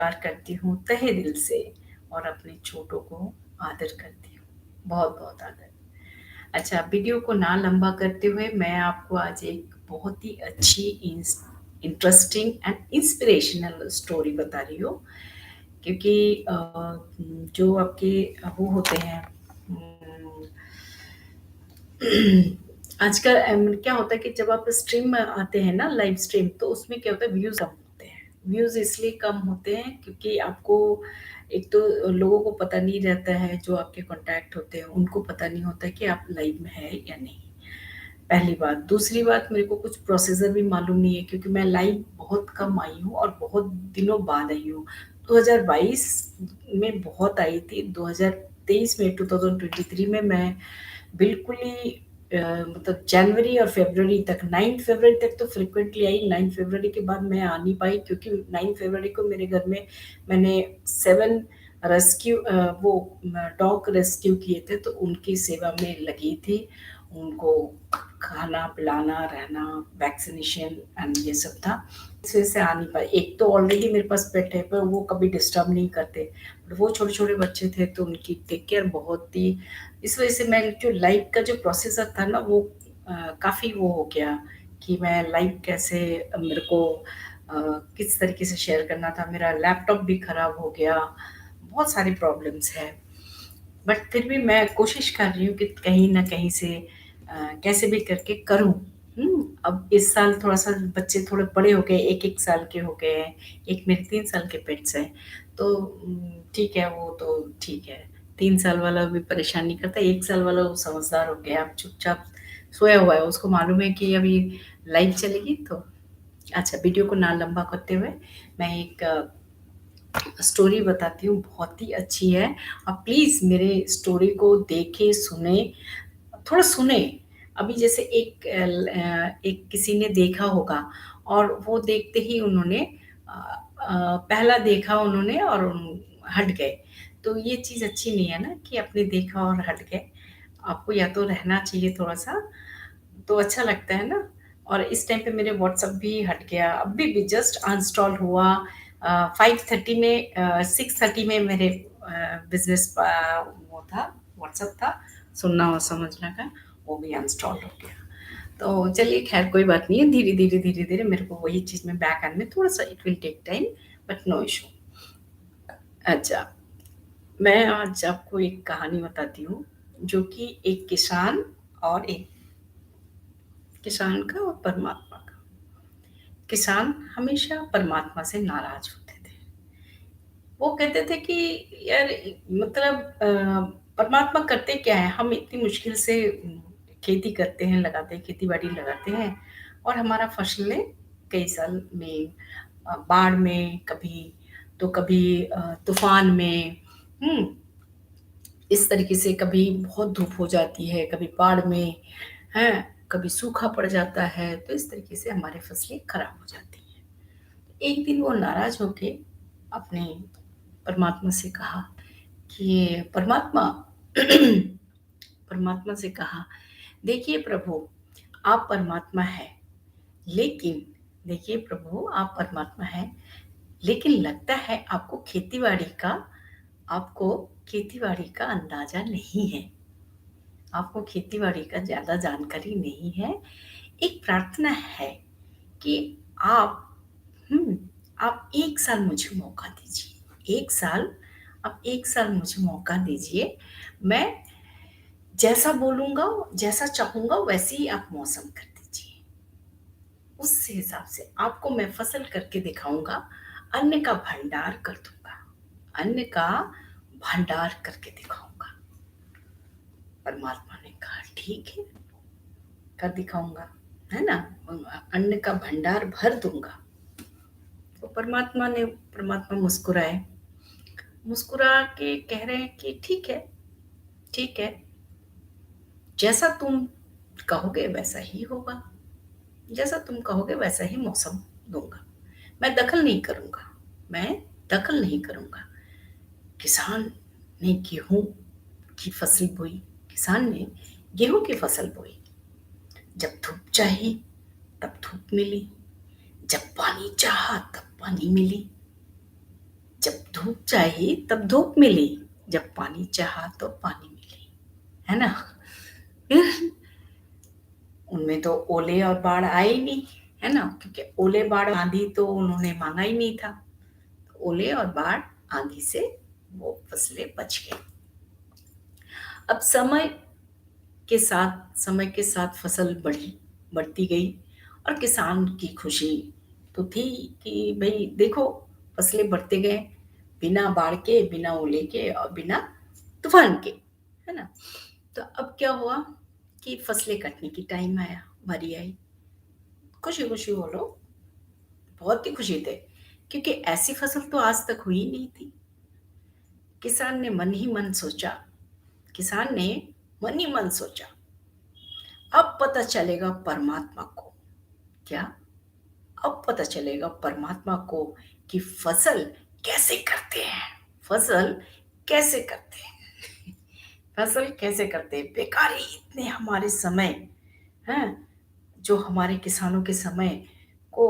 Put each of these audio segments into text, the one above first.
प्यार करती हूँ तहे दिल से और अपने छोटों को आदर करती हूँ। बहुत-बहुत आदर। अच्छा, वीडियो को ना लंबा करते हुए मैं आपको आज एक बहुत ही अच्छी इंटरेस्टिंग एंड इंस्पिरेशनल स्टोरी बता रही हूँ, क्योंकि जो आपके वो होते हैं, आजकल क्या होता है कि जब आप स्ट्रीम में आते हैं ना, लाइव स्ट्रीम, तो उसमें क्या होता है, व्यूज कम होते हैं। व्यूज इसलिए कम होते हैं क्योंकि आपको एक तो लोगों को पता नहीं रहता है, जो आपके कांटेक्ट होते हैं उनको पता नहीं होता है कि आप लाइव में है या नहीं। पहली बात। दूसरी बात, मेरे को कुछ प्रोसीजर भी मालूम नहीं है, क्योंकि मैं लाइव बहुत कम आई हूँ और बहुत दिनों बाद आई हूँ। 2022 में बहुत आई थी। 2023 में, 2023 में मैं बिल्कुल ही मतलब जनवरी और फरवरी तक, 9 फरवरी तक तो फ्रिक्वेंटली आई। 9 फरवरी के बाद मैं आ नहीं पाई, क्योंकि 9 फरवरी को मेरे घर में मैंने 7 रेस्क्यू वो डॉग रेस्क्यू किए थे, तो उनकी सेवा में लगी थी। उनको खाना पिलाना, रहना, वैक्सीनेशन एंड ये सब था। इस वजह से आ नहीं पाई। एक तो ऑलरेडी मेरे पास पेट है, पर वो कभी डिस्टर्ब नहीं करते, बट वो छोटे छोटे बच्चे थे तो उनकी टेक केयर बहुत थी। इस वजह से मैं जो लाइव का जो प्रोसेसर था ना, वो काफ़ी वो हो गया कि मैं लाइव कैसे, मेरे को किस तरीके से शेयर करना था। मेरा लैपटॉप भी खराब हो गया, बहुत सारी प्रॉब्लम्स है। बट फिर भी मैं कोशिश कर रही हूँ कि कहीं ना कहीं से कैसे भी करके करूँ। अब इस साल थोड़ा सा बच्चे थोड़े बड़े हो गए, एक एक साल के हो गए हैं। एक मेरे 3 साल के पेट्स हैं, तो ठीक है, वो तो ठीक है। 3 साल वाला भी परेशान नहीं करता, 1 साल वाला वो समझदार हो गया, अब चुपचाप सोया हुआ है। उसको मालूम है कि अभी लाइट चलेगी तो। अच्छा, वीडियो को ना लंबा करते हुए मैं एक स्टोरी बताती हूँ, बहुत ही अच्छी है। आप प्लीज़ मेरे स्टोरी को देखें, सुने, थोड़ा सुने। अभी जैसे एक किसी ने देखा होगा, और वो देखते ही उन्होंने पहला देखा उन्होंने और हट गए। तो ये चीज़ अच्छी नहीं है ना, कि आपने देखा और हट गए। आपको या तो रहना चाहिए थोड़ा-सा, तो अच्छा लगता है ना। और इस टाइम पे मेरे व्हाट्सएप भी हट गया, अभी भी जस्ट अनइंस्टॉल हुआ। 5:30 में 6:30 में मेरे बिजनेस वो था, व्हाट्सएप था, सुनना और समझना का, वो भी अनइंस्टॉल हो गया। तो चलिए, खैर कोई बात नहीं है, धीरे धीरे धीरे धीरे मेरे को वही चीज़ में बैक आने में थोड़ा सा it will take time, but no issue. अच्छा, मैं आज आपको एक कहानी बताती हूँ, जो कि एक किसान और एक किसान का और परमात्मा का। किसान हमेशा परमात्मा से नाराज होते थे। वो कहते थे कि यार, मतलब परमात्मा करते क्या है, हम इतनी मुश्किल से खेती करते हैं, लगाते हैं, खेती बाड़ी लगाते हैं, और हमारा फसलें कई साल में बाढ़ में, कभी तो कभी तूफान में, हम्म इस तरीके से, कभी बहुत धूप हो जाती है, कभी बाढ़ में है, कभी सूखा पड़ जाता है, तो इस तरीके से हमारी फसलें खराब हो जाती हैं। एक दिन वो नाराज होके अपने परमात्मा से कहा कि परमात्मा, परमात्मा से कहा, देखिए प्रभु, आप परमात्मा है, लेकिन देखिए प्रभु, आप परमात्मा है, लेकिन लगता है आपको खेती-बाड़ी का अंदाज़ा नहीं है। आपको खेती-बाड़ी का ज़्यादा जानकारी नहीं है। एक प्रार्थना है कि आप हुँ, आप 1 साल मुझे मौका दीजिए। 1 साल, आप 1 साल मुझे मौका दीजिए। मैं जैसा बोलूँगा, जैसा चाहूँगा वैसे ही आप मौसम कर दीजिए। उस हिसाब से आपको मैं फसल करके दिखाऊँगा, अन्न का भंडार कर दूँगा। अन्न का भंडार करके दिखाऊँगा। परमात्मा ने कहा, ठीक है, कर दिखाऊँगा, है ना? अन्न का भंडार भर दूँगा। तो परमात्मा मुस्कुराए। मुस्कुरा के कह रहे हैं कि ठीक है, जैसा तुम कहोगे वैसा ही होगा। जैसा तुम कहोगे वैसा ही मौसम दूँगा। मैं दखल नहीं करूँगा, मैं दखल नहीं करूँगा। किसान ने गेहूँ की फसल बोई, किसान ने गेहूँ की फसल बोई। जब धूप चाही, तब धूप मिली, जब पानी चाहा तब पानी मिली। धूप चाहिए तब धूप मिली, जब पानी चाहा तो पानी मिली, है ना? फिर उनमें तो ओले और बाढ़ आए ही नहीं, है ना? क्योंकि ओले, बाढ़, आंधी तो उन्होंने माँगा ही नहीं था। ओले और बाढ़, आंधी से वो फसलें बच गई। अब समय के साथ फसल बढ़ती गई और किसान की खुशी तो थी कि भई देखो फसलें बढ़ते गए, बिना बाढ़ के, बिना ओले के और बिना तूफान के, है ना? तो अब क्या हुआ कि फसलें कटने की टाइम आया, बारी आई। खुशी-खुशी वो लोग बहुत ही खुशी थे, क्योंकि ऐसी फसल तो आज तक हुई नहीं थी। किसान ने मन ही मन सोचा, किसान ने मन ही मन सोचा, अब पता चलेगा परमात्मा को। क्या? अब पता चलेगा परमात्मा को कि फसल कैसे करते हैं, फसल कैसे करते हैं, फसल कैसे करते हैं। बेकार ही इतने हमारे समय, हैं, जो हमारे किसानों के समय को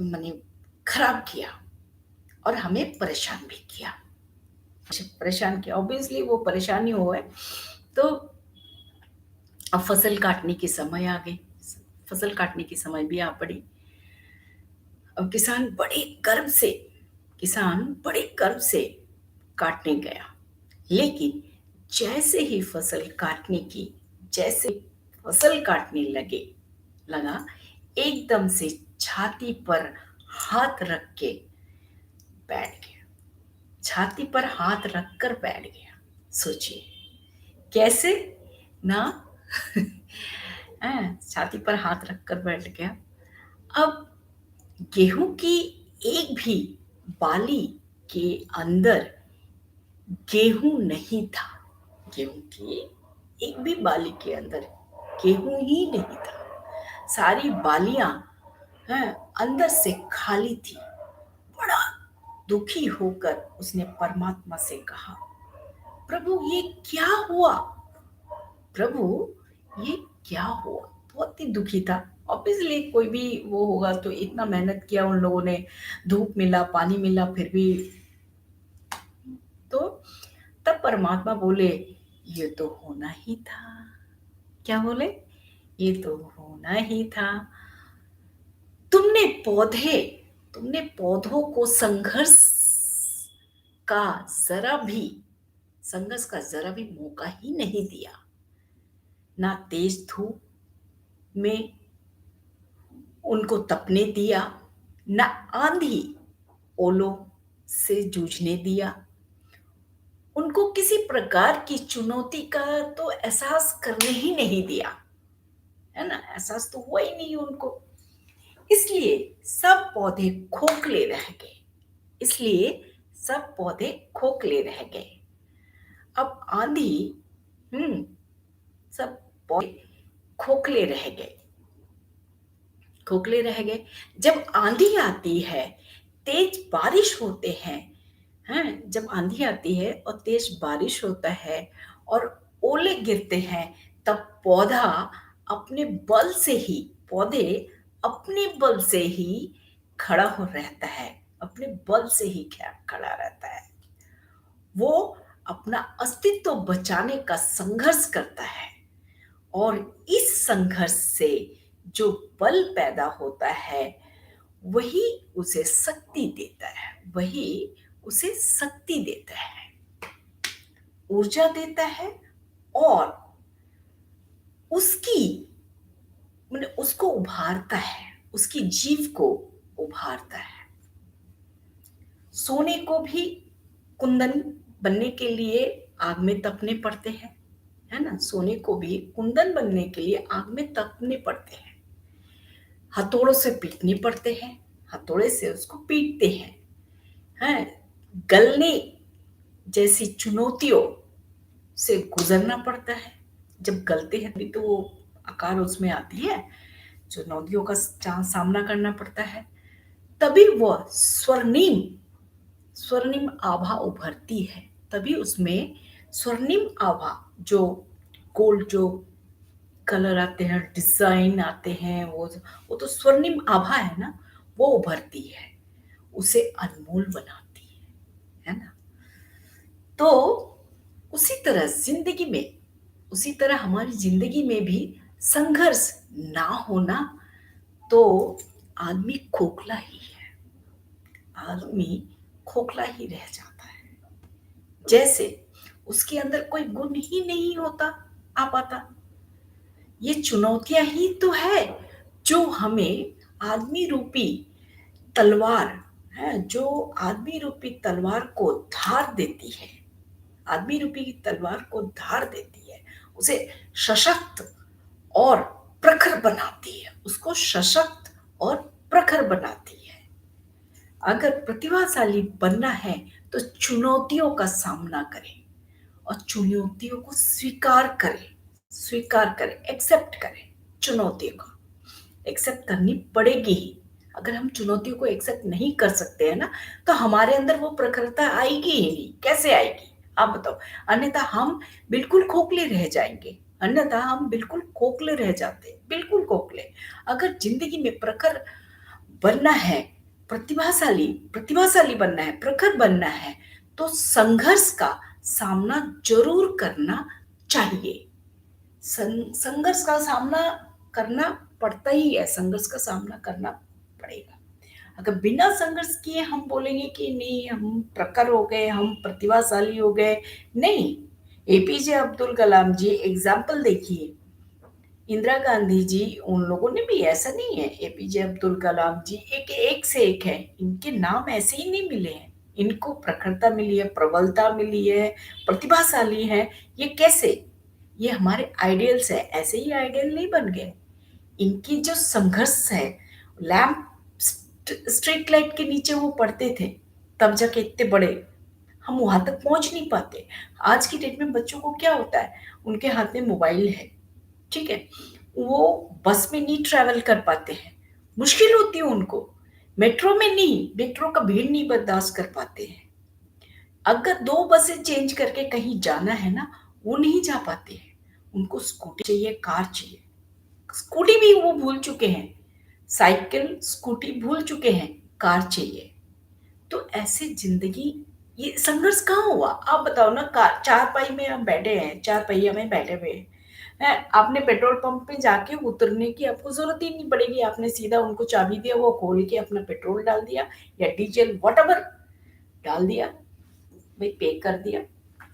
माने खराब किया और हमें परेशान भी किया। परेशान किया, ऑब्वियसली वो परेशानी हुए तो अब फसल काटने की समय आ गई, फसल काटने की समय भी आ पड़ी। अब किसान बड़े गर्व से काटने गया, लेकिन जैसे ही जैसे फसल काटने लगा, एकदम से छाती पर हाथ रख के बैठ गया, छाती पर हाथ रखकर बैठ गया। सोचिए कैसे ना। छाती पर हाथ रखकर बैठ गया। अब गेहूं की एक भी बाली के अंदर गेहूं नहीं था, गेहूं की एक भी बाली के अंदर गेहूं ही नहीं था, सारी बालियां हैं अंदर से खाली थी। बड़ा दुखी होकर उसने परमात्मा से कहा, प्रभु ये क्या हुआ, प्रभु ये क्या हुआ। बहुत ही दुखी था। ऑब्वियसली कोई भी वो होगा तो इतना मेहनत किया उन लोगों ने, धूप मिला, पानी मिला, फिर भी तो तब परमात्मा बोले, ये तो होना ही था। क्या बोले? ये तो होना ही था। तुमने पौधे तुमने पौधों को का जरा भी संघर्ष का जरा भी मौका ही नहीं दिया। ना तेज धूप में उनको तपने दिया, ना आंधी ओलों से जूझने दिया। उनको किसी प्रकार की चुनौती का तो एहसास करने ही नहीं दिया, है ना? एहसास तो हुआ ही नहीं उनको। इसलिए सब पौधे खोखले रह गए, इसलिए सब पौधे खोखले रह गए। अब आंधी, हम्म सब पौधे खोखले रह गए, खोखले रह गए। जब आंधी आती है, तेज बारिश होते हैं, जब आंधी आती है और तेज बारिश होता है और ओले गिरते हैं, तब अपने बल से ही पौधे अपने बल से ही खड़ा हो रहता है, अपने बल से ही खड़ा रहता है। वो अपना अस्तित्व बचाने का संघर्ष करता है और इस संघर्ष से जो बल पैदा होता है वही उसे शक्ति देता है, वही उसे शक्ति देता है, ऊर्जा देता है और उसकी मैंने उसको उभारता है, उसकी जीव को उभारता है। सोने को भी कुंदन बनने के लिए आग में तपने पड़ते हैं, है ना? सोने को भी कुंदन बनने के लिए आग में तपने पड़ते हैं, हथौड़ों से पीटने पड़ते हैं, हथौड़े से उसको पीटते हैं, गलने जैसी चुनौतियों से गुजरना पड़ता है। जब गलते हैं भी तो वो आकार उसमें आती है, चुनौतियों का सामना करना पड़ता है, तभी वह स्वर्णिम आभा उभरती है, तभी उसमें स्वर्णिम आभा, जो गोल्ड, जो कलर आते हैं, डिजाइन आते हैं, वो तो स्वर्णिम आभा है ना, वो उभरती है, उसे अनमोल बनाती है तो उसी तरह ज़िंदगी में उसी तरह हमारी ज़िंदगी में भी संघर्ष ना होना तो आदमी खोखला ही है, आदमी खोखला ही रह जाता है। जैसे उसके अंदर कोई गुण ही नहीं होता आ पाता। ये चुनौतियाँ ही तो है जो हमें आदमी रूपी तलवार जो आदमी रूपी तलवार को धार देती है, आदमी रूपी तलवार को धार देती है, उसे सशक्त और प्रखर बनाती है, उसको सशक्त और प्रखर बनाती है। अगर प्रतिभाशाली बनना है तो चुनौतियों का सामना करें और चुनौतियों को स्वीकार करें, एक्सेप्ट करें। चुनौतियों को एक्सेप्ट करनी पड़ेगी ही। अगर हम चुनौतियों को एक्सेप्ट नहीं कर सकते हैं ना, तो हमारे अंदर वो प्रखरता आएगी ही नहीं। कैसे आएगी? आप बताओ। अन्यथा हम बिल्कुल खोखले रह जाएँगे, अन्यथा हम बिल्कुल खोखले रह जाते हैं, बिल्कुल खोखले। अगर ज़िंदगी में प्रखर बनना है, प्रतिभाशाली बनना है, प्रखर बनना है, तो संघर्ष का सामना ज़रूर करना चाहिए। संघर्ष का सामना करना पड़ता ही है, संघर्ष का सामना करना पड़ेगा। अगर बिना संघर्ष किए हम बोलेंगे कि नहीं हम प्रखर हो गए, हम प्रतिभाशाली हो गए, नहीं। एपीजे अब्दुल कलाम जी एग्ज़ाम्पल देखिए, इंदिरा गांधी जी उन लोगों ने भी ऐसा नहीं है, एपीजे अब्दुल कलाम जी एक से एक है, इनके नाम ऐसे ही नहीं मिले हैं। इनको प्रखरता मिली है, प्रबलता मिली है, प्रतिभाशाली हैं। ये कैसे? ये हमारे आइडियल्स है, ऐसे ही आइडियल नहीं बन गए। इनकी जो संघर्ष है, लैंप स्ट्रीट लाइट के नीचे वो पढ़ते थे, तब जाके इतने बड़े। हम वहां तक पहुंच नहीं पाते। आज की डेट में बच्चों को क्या होता है, उनके हाथ में मोबाइल है, ठीक है, वो बस में नहीं ट्रैवल कर पाते हैं, मुश्किल होती है उनको। मेट्रो में नहीं, मेट्रो का भीड़ नहीं बर्दाश्त कर पाते हैं। अगर 2 बसें चेंज करके कहीं जाना है ना, वो नहीं जा पाते हैं। उनको स्कूटी चाहिए, कार चाहिए। स्कूटी भी वो भूल चुके हैं। साइकिल, स्कूटी भूल चुके हैं, कार चाहिए। तो ऐसे ज़िंदगी ये संघर्ष कहाँ हुआ? आप बताओ ना, कार चारपाई में हम बैठे हैं, चार पहिया में बैठे हुए हैं। आपने पेट्रोल पंप पे जाके उतरने की आपको ज़रूरत ही नहीं पड़ेगी। आपने सीधा उनको चाबी दिया, वो खोल के अपना पेट्रोल डाल दिया या डीज़ल व्हाटएवर डाल दिया। भाई पे कर दिया,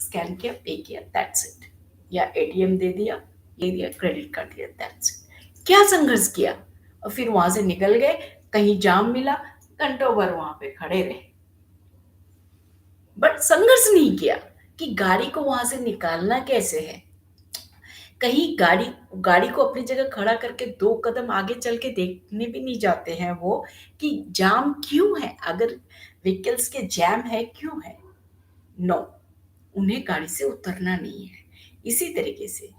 स्कैन किया, पे किया, दैट्स इट। या एटीएम दे दिया, क्रेडिट कार्ड दिया, दैट्स इट। क्या संघर्ष किया? और फिर वहां से निकल गए, कहीं जाम मिला, घंटों भर वहां पे खड़े रहे, बट संघर्ष नहीं किया कि गाड़ी को वहां से निकालना कैसे है। कहीं गाड़ी गाड़ी को अपनी जगह खड़ा करके 2 कदम आगे चल के देखने भी नहीं जाते हैं वो, कि जाम क्यों है, अगर व्हीकल्स के जैम है क्यों है। नो, उन्हें गाड़ी से उतरना नहीं है। इसी तरीके से